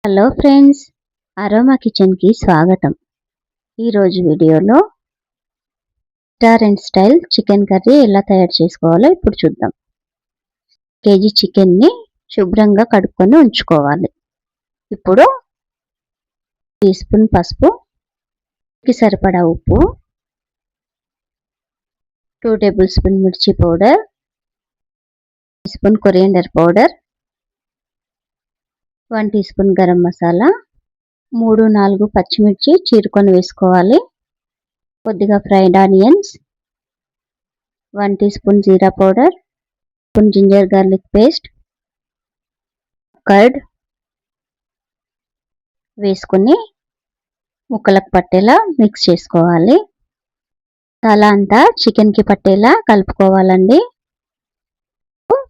Hello friends, aroma కిచెన్కి స్వాగతం. ఈరోజు వీడియోలో రెస్టారెంట్ స్టైల్ చికెన్ కర్రీ ఎలా తయారు చేసుకోవాలో ఇప్పుడు చూద్దాం. కేజీ చికెన్ని శుభ్రంగా కడుక్కొని ఉంచుకోవాలి. ఇప్పుడు టీ స్పూన్ పసుపు, సరిపడా ఉప్పు, 2 టేబుల్ స్పూన్ మిర్చి powder, 1 spoon coriander powder, 1 teaspoon garam masala, 3-4 పచ్చిమిర్చి చీరుకొని వేసుకోవాలి. కొద్దిగా ఫ్రైడ్ ఆనియన్స్, 1 టీ స్పూన్ జీరా powder, 1 spoon ginger garlic paste, curd వేసుకుని ముక్కలకు పట్టేలా మిక్స్ చేసుకోవాలి. మసాలా అంతా చికెన్కి పట్టేలా కలుపుకోవాలండి.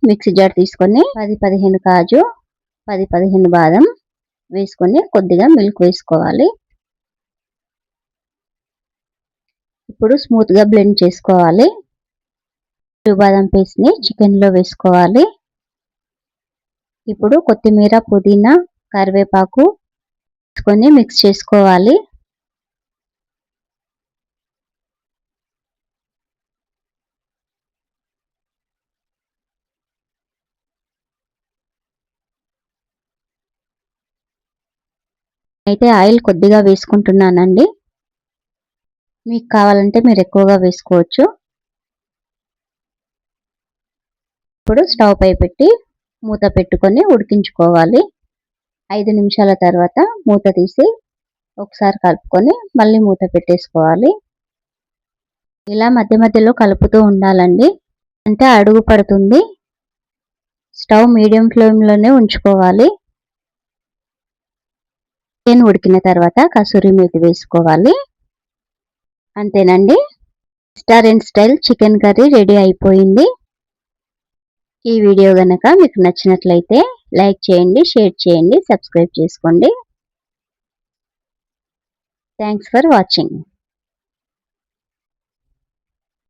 మిక్సీ జార్ తీసుకొని 10-15 కాజు, 10-15 బాదం వేసుకొని కొద్దిగా మిల్క్ వేసుకోవాలి. ఇప్పుడు స్మూత్గా బ్లెండ్ చేసుకోవాలి. బాదం పేస్ట్ని చికెన్లో వేసుకోవాలి. ఇప్పుడు కొత్తిమీర, పుదీనా, కరివేపాకు వేసుకొని మిక్స్ చేసుకోవాలి. అయితే ఆయిల్ కొద్దిగా వేసుకుంటున్నానండి. మీకు కావాలంటే మీరు ఎక్కువగా వేసుకోవచ్చు. ఇప్పుడు స్టవ్ పై పెట్టి మూత పెట్టుకొని ఉడికించుకోవాలి. 5 నిమిషాల తర్వాత మూత తీసి ఒకసారి కలుపుకొని మళ్ళీ మూత పెట్టేసుకోవాలి. ఇలా మధ్య మధ్యలో కలుపుతూ ఉండాలండి, అంటే అడుగు పడుతుంది. స్టవ్ మీడియం ఫ్లేమ్లోనే ఉంచుకోవాలి. చికెన్ ఉడికిన తర్వాత కసూరి మేతి వేసుకోవాలి. అంతేనండి, restaurant style chicken curry ready అయిపోయింది. ఈ వీడియో గనక మీకు నచ్చినట్లయితే లైక్ చేయండి, షేర్ చేయండి, సబ్స్క్రైబ్ చేసుకోండి. Thanks for watching.